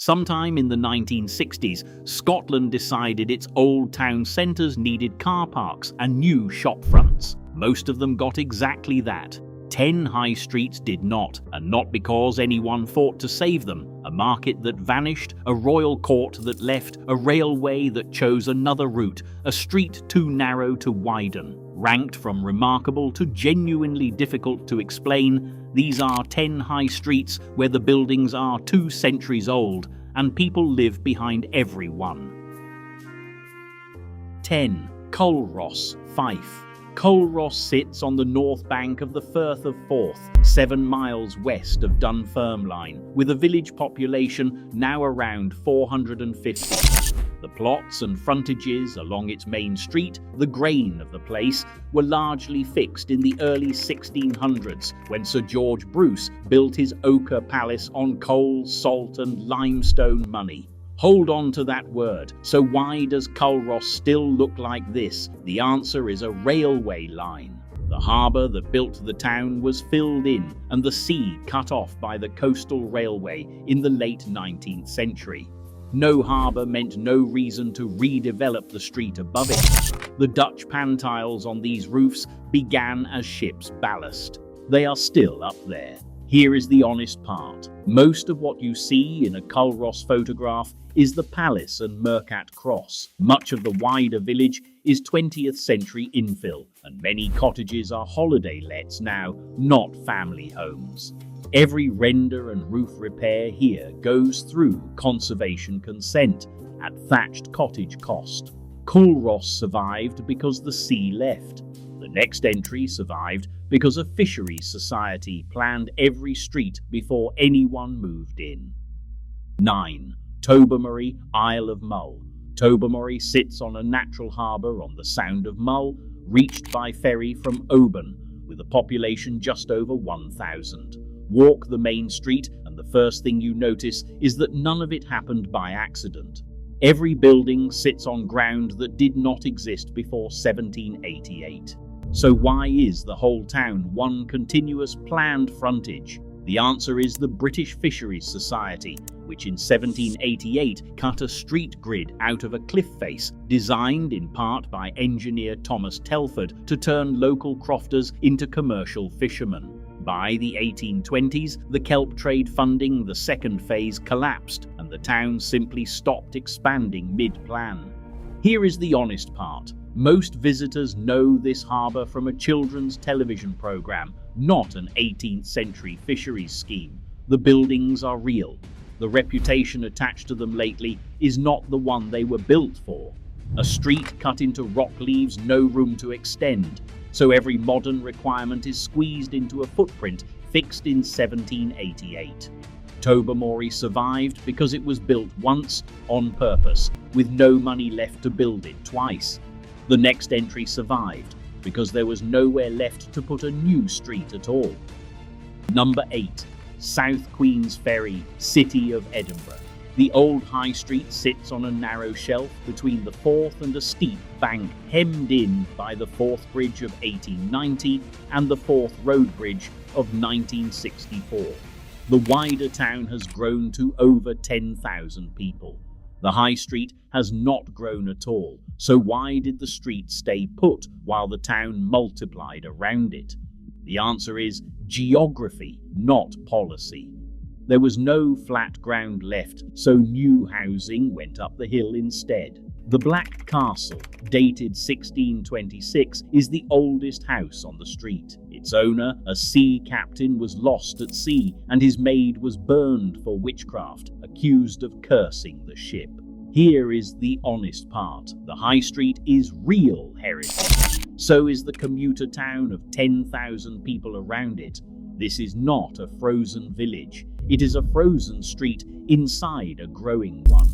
Sometime in the 1960s, Scotland decided its old town centres needed car parks and new shop fronts. Most of them got exactly that. 10 high streets did not, and not because anyone fought to save them. A market that vanished, a royal court that left, a railway that chose another route, a street too narrow to widen. Ranked from remarkable to genuinely difficult to explain, these are 10 high streets where the buildings are 2 centuries old and people live behind every one. 10. Culross, Fife. Culross sits on the north bank of the Firth of Forth, 7 miles west of Dunfermline, with a village population now around 450. The plots and frontages along its main street, the grain of the place, were largely fixed in the early 1600s when Sir George Bruce built his ochre palace on coal, salt and limestone money. Hold on to that word. So why does Culross still look like this? The answer is a railway line. The harbour that built the town was filled in and the sea cut off by the coastal railway in the late 19th century. No harbour meant no reason to redevelop the street above it. The Dutch pantiles on these roofs began as ships' ballast. They are still up there. Here is the honest part. Most of what you see in a Culross photograph is the palace and Mercat Cross. Much of the wider village is 20th century infill, and many cottages are holiday lets now, not family homes. Every render and roof repair here goes through conservation consent at thatched cottage cost. Culross survived because the sea left. The next entry survived because a fisheries society planned every street before anyone moved in. 9. Tobermory, Isle of Mull. Tobermory sits on a natural harbour on the Sound of Mull, reached by ferry from Oban, with a population just over 1,000. Walk the main street and the first thing you notice is that none of it happened by accident. Every building sits on ground that did not exist before 1788. So why is the whole town one continuous planned frontage? The answer is the British Fisheries Society, which in 1788 cut a street grid out of a cliff face, designed in part by engineer Thomas Telford to turn local crofters into commercial fishermen. By the 1820s, the kelp trade funding the second phase collapsed, and the town simply stopped expanding mid-plan. Here is the honest part. Most visitors know this harbour from a children's television programme, not an 18th century fisheries scheme. The buildings are real. The reputation attached to them lately is not the one they were built for. A street cut into rock leaves no room to extend, so every modern requirement is squeezed into a footprint fixed in 1788. Tobermory survived because it was built once on purpose, with no money left to build it twice. The next entry survived because there was nowhere left to put a new street at all. Number 8. South Queen's Ferry, City of Edinburgh. The old High Street sits on a narrow shelf between the Forth and a steep bank, hemmed in by the Forth Bridge of 1890 and the Forth Road Bridge of 1964. The wider town has grown to over 10,000 people. The High Street has not grown at all, so why did the street stay put while the town multiplied around it? The answer is geography, not policy. There was no flat ground left, so new housing went up the hill instead. The Black Castle, dated 1626, is the oldest house on the street. Its owner, a sea captain, was lost at sea, and his maid was burned for witchcraft, accused of cursing the ship. Here is the honest part. The High Street is real heritage. So is the commuter town of 10,000 people around it. This is not a frozen village. It is a frozen street inside a growing one.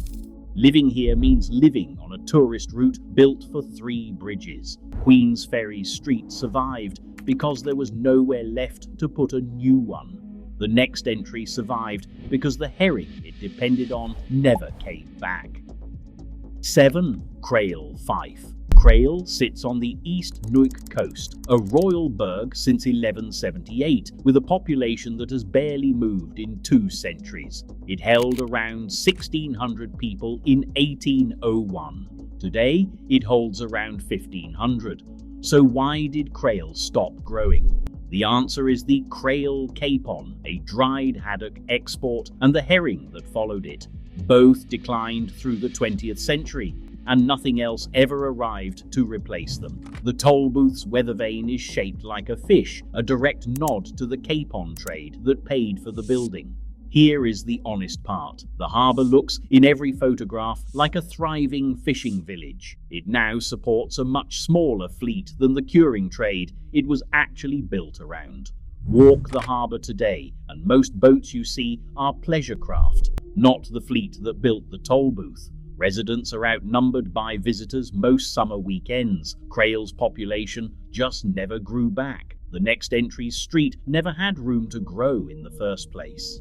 Living here means living on a tourist route built for 3 bridges. Queen's Ferry Street survived because there was nowhere left to put a new one. The next entry survived because the herring it depended on never came back. 7. Crail, Fife. Crail sits on the East Nuik coast, a royal burgh since 1178, with a population that has barely moved in 2 centuries. It held around 1,600 people in 1801. Today, it holds around 1,500. So why did Crail stop growing? The answer is the Crail capon, a dried haddock export, and the herring that followed it. Both declined through the 20th century, and nothing else ever arrived to replace them. The toll booth's weather vane is shaped like a fish, a direct nod to the capon trade that paid for the building. Here is the honest part. The harbour looks, in every photograph, like a thriving fishing village. It now supports a much smaller fleet than the curing trade it was actually built around. Walk the harbour today, and most boats you see are pleasure craft, not the fleet that built the toll booth. Residents are outnumbered by visitors most summer weekends. Crail's population just never grew back. The next entry's street never had room to grow in the first place.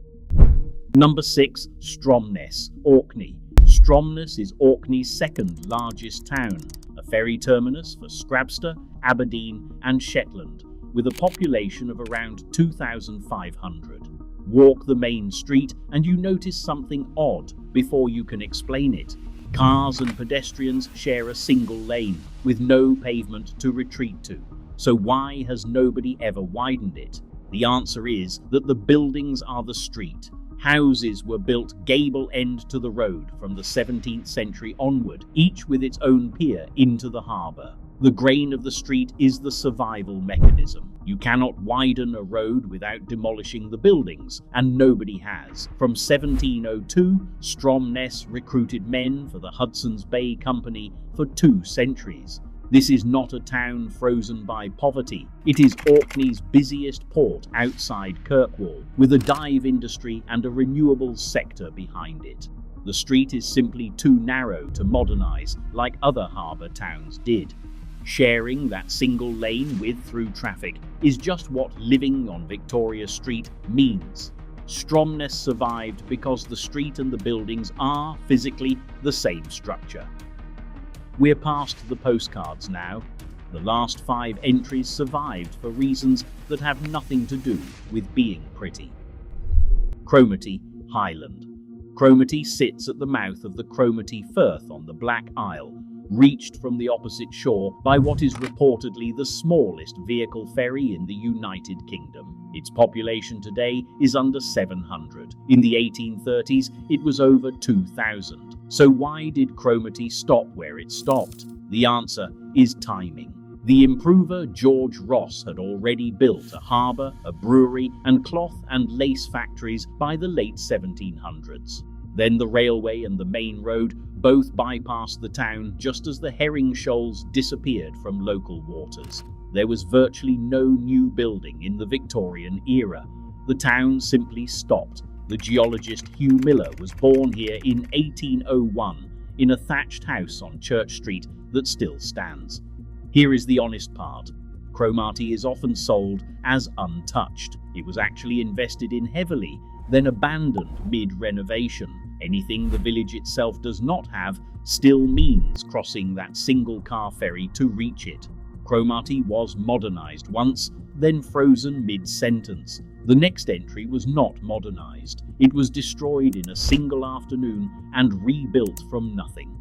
Number 6. Stromness, Orkney. Stromness is Orkney's second largest town, a ferry terminus for Scrabster, Aberdeen and Shetland, with a population of around 2,500. Walk the main street and you notice something odd before you can explain it. Cars and pedestrians share a single lane, with no pavement to retreat to. So why has nobody ever widened it? The answer is that the buildings are the street. Houses were built gable end to the road from the 17th century onward, each with its own pier into the harbour. The grain of the street is the survival mechanism. You cannot widen a road without demolishing the buildings, and nobody has. From 1702, Stromness recruited men for the Hudson's Bay Company for 2 centuries. This is not a town frozen by poverty. It is Orkney's busiest port outside Kirkwall, with a dive industry and a renewables sector behind it. The street is simply too narrow to modernise like other harbour towns did. Sharing that single lane with through traffic is just what living on Victoria Street means. Stromness survived because the street and the buildings are, physically, the same structure. We're past the postcards now. The last 5 entries survived for reasons that have nothing to do with being pretty. Cromarty, Highland. Cromarty sits at the mouth of the Cromarty Firth on the Black Isle, reached from the opposite shore by what is reportedly the smallest vehicle ferry in the United Kingdom. Its population today is under 700. In the 1830s, it was over 2,000. So why did Cromarty stop where it stopped? The answer is timing. The improver George Ross had already built a harbour, a brewery, and cloth and lace factories by the late 1700s. Then the railway and the main road both bypassed the town just as the herring shoals disappeared from local waters. There was virtually no new building in the Victorian era. The town simply stopped. The geologist Hugh Miller was born here in 1801 in a thatched house on Church Street that still stands. Here is the honest part. Cromarty is often sold as untouched. It was actually invested in heavily, then abandoned mid-renovation. Anything the village itself does not have still means crossing that single-car ferry to reach it. Cromarty was modernised once, then frozen mid-sentence. The next entry was not modernised. It was destroyed in a single afternoon and rebuilt from nothing.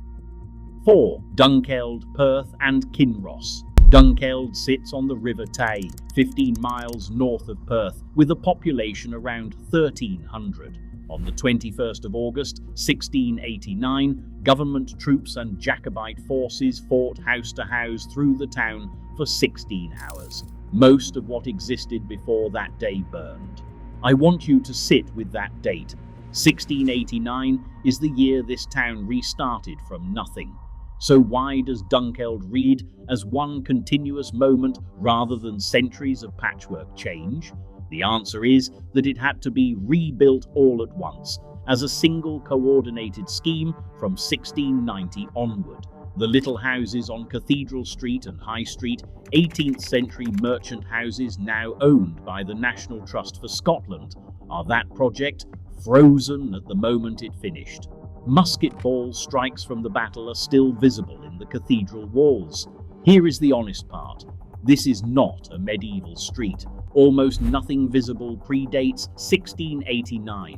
4. Dunkeld, Perth and Kinross. Dunkeld sits on the River Tay, 15 miles north of Perth, with a population around 1,300. On the 21st of August, 1689, government troops and Jacobite forces fought house to house through the town for 16 hours. Most of what existed before that day burned. I want you to sit with that date. 1689 is the year this town restarted from nothing. So why does Dunkeld read as one continuous moment rather than centuries of patchwork change? The answer is that it had to be rebuilt all at once, as a single coordinated scheme from 1690 onward. The little houses on Cathedral Street and High Street, 18th century merchant houses now owned by the National Trust for Scotland, are that project frozen at the moment it finished. Musket ball strikes from the battle are still visible in the the cathedral walls. Here is the honest part. This is not a medieval street. Almost nothing visible predates 1689.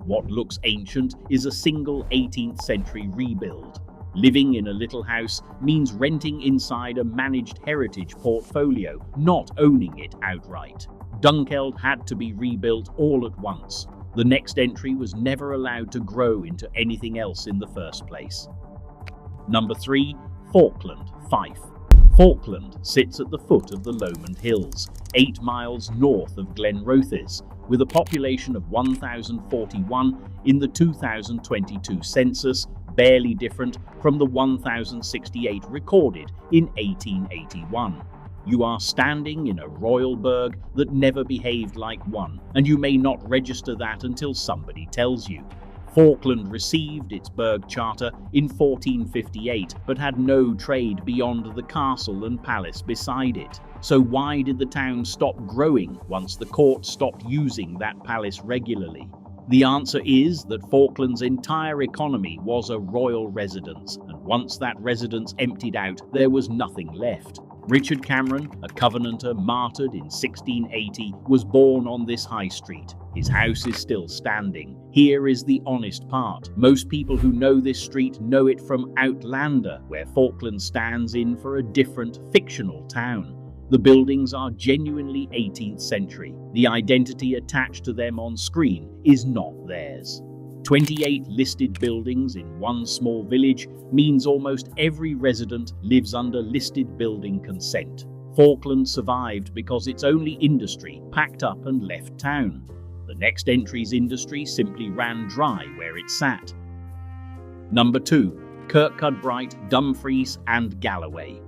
What looks ancient is a single 18th century rebuild. Living in a little house means renting inside a managed heritage portfolio, not owning it outright. Dunkeld had to be rebuilt all at once. The next entry was never allowed to grow into anything else in the first place. Number 3. Falkland, Fife. Falkland sits at the foot of the Lomond Hills, 8 miles north of Glenrothes, with a population of 1,041 in the 2022 census, barely different from the 1,068 recorded in 1881. You are standing in a royal burg that never behaved like one, and you may not register that until somebody tells you. Falkland received its burg charter in 1458, but had no trade beyond the castle and palace beside it. So why did the town stop growing once the court stopped using that palace regularly? The answer is that Falkland's entire economy was a royal residence, and once that residence emptied out, there was nothing left. Richard Cameron, a Covenanter martyred in 1680, was born on this high street. His house is still standing. Here is the honest part. Most people who know this street know it from Outlander, where Falkland stands in for a different, fictional town. The buildings are genuinely 18th century. The identity attached to them on screen is not theirs. 28 listed buildings in one small village means almost every resident lives under listed building consent. Falkland survived because its only industry packed up and left town. The next entry's industry simply ran dry where it sat. Number 2. Kirkcudbright, Dumfries and Galloway.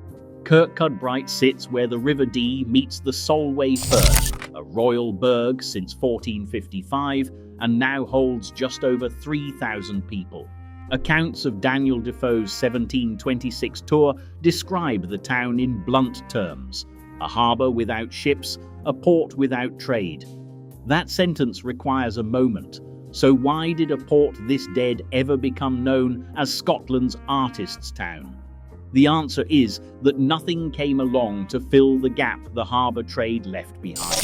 Kirkcudbright sits where the River Dee meets the Solway Firth, a royal burg since 1455, and now holds just over 3,000 people. Accounts of Daniel Defoe's 1726 tour describe the town in blunt terms: a harbour without ships, a port without trade. That sentence requires a moment. So why did a port this dead ever become known as Scotland's artists' town? The answer is that nothing came along to fill the gap the harbour trade left behind.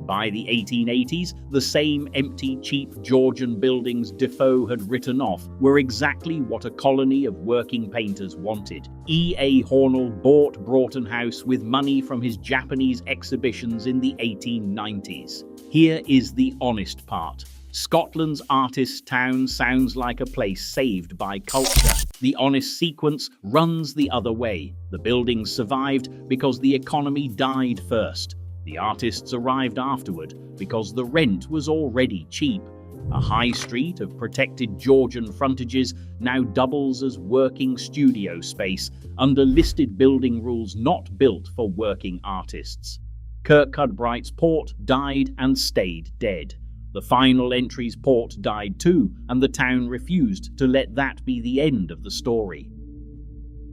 By the 1880s, the same empty, cheap Georgian buildings Defoe had written off were exactly what a colony of working painters wanted. E.A. Hornell bought Broughton House with money from his Japanese exhibitions in the 1890s. Here is the honest part. Scotland's artist town sounds like a place saved by culture. The honest sequence runs the other way. The buildings survived because the economy died first. The artists arrived afterward because the rent was already cheap. A high street of protected Georgian frontages now doubles as working studio space under listed building rules not built for working artists. Kirkcudbright's port died and stayed dead. The final entry's port died too, and the town refused to let that be the end of the story.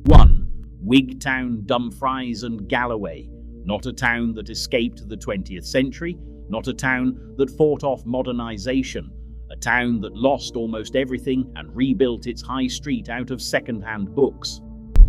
1. Wigtown, Dumfries and Galloway. Not a town that escaped the 20th century, not a town that fought off modernisation, a town that lost almost everything and rebuilt its high street out of second-hand books.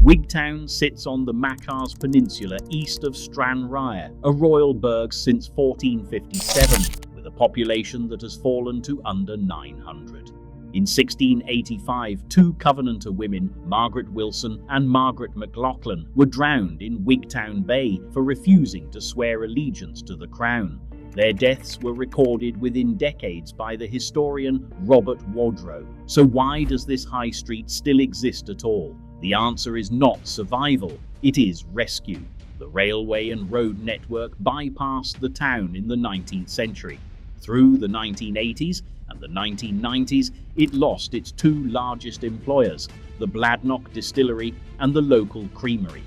Wigtown sits on the Macars Peninsula east of Stranraer, a royal burg since 1457, with a population that has fallen to under 900. In 1685, 2 Covenanter women, Margaret Wilson and Margaret McLaughlin, were drowned in Wigtown Bay for refusing to swear allegiance to the Crown. Their deaths were recorded within decades by the historian Robert Wadrow. So why does this high street still exist at all? The answer is not survival, it is rescue. The railway and road network bypassed the town in the 19th century. Through the 1980s and the 1990s, it lost its 2 largest employers, the Bladnoch Distillery and the local creamery.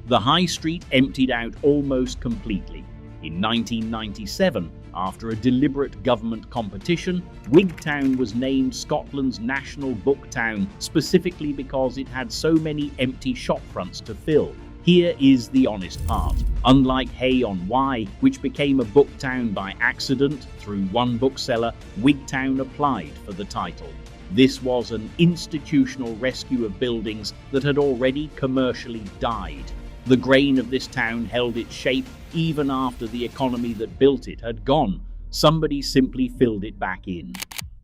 The high street emptied out almost completely. In 1997, after a deliberate government competition, Wigtown was named Scotland's National Book Town specifically because it had so many empty shopfronts to fill. Here is the honest part. Unlike Hay on Wye, which became a book town by accident through one bookseller, Wigtown applied for the title. This was an institutional rescue of buildings that had already commercially died. The grain of this town held its shape even after the economy that built it had gone. Somebody simply filled it back in.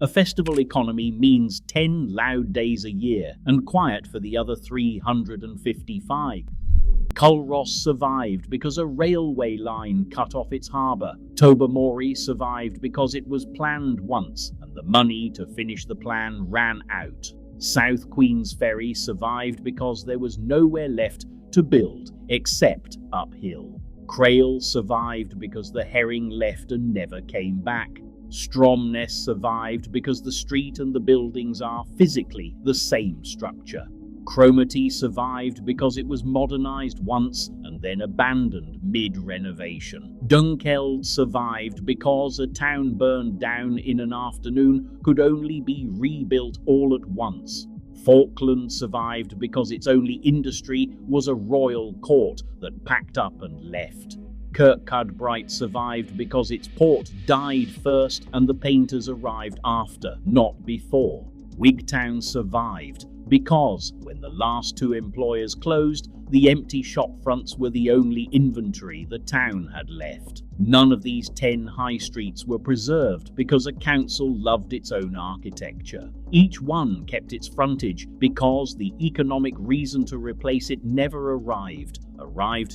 A festival economy means 10 loud days a year and quiet for the other 355. Culross survived because a railway line cut off its harbour. Tobermory survived because it was planned once and the money to finish the plan ran out. South Queensferry survived because there was nowhere left to build except uphill. Crail survived because the herring left and never came back. Stromness survived because the street and the buildings are physically the same structure. Cromarty survived because it was modernised once and then abandoned mid-renovation. Dunkeld survived because a town burned down in an afternoon could only be rebuilt all at once. Falkland survived because its only industry was a royal court that packed up and left. Kirkcudbright survived because its port died first and the painters arrived after, not before. Wigtown survived because, when the last two employers closed, the empty shopfronts were the only inventory the town had left. None of these 10 high streets were preserved because a council loved its own architecture. Each one kept its frontage because the economic reason to replace it never arrived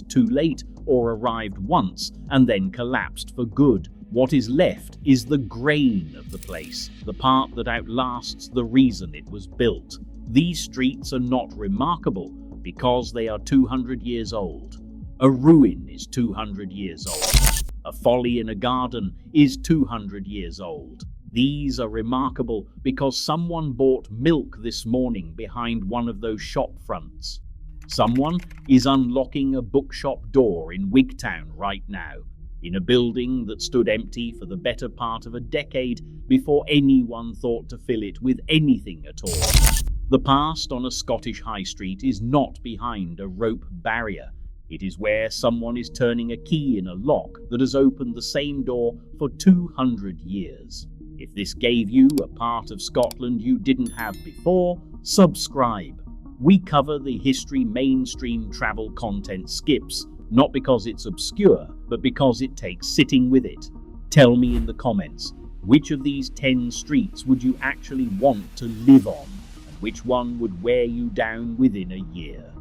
too late, or arrived once and then collapsed for good. What is left is the grain of the place, the part that outlasts the reason it was built. These streets are not remarkable because they are 200 years old. A ruin is 200 years old. A folly in a garden is 200 years old. These are remarkable because someone bought milk this morning behind one of those shop fronts. Someone is unlocking a bookshop door in Wigtown right now, in a building that stood empty for the better part of a decade before anyone thought to fill it with anything at all. The past on a Scottish high street is not behind a rope barrier. It is where someone is turning a key in a lock that has opened the same door for 200 years. If this gave you a part of Scotland you didn't have before, subscribe. We cover the history mainstream travel content skips, not because it's obscure, but because it takes sitting with it. Tell me in the comments, which of these 10 streets would you actually want to live on, and which one would wear you down within a year?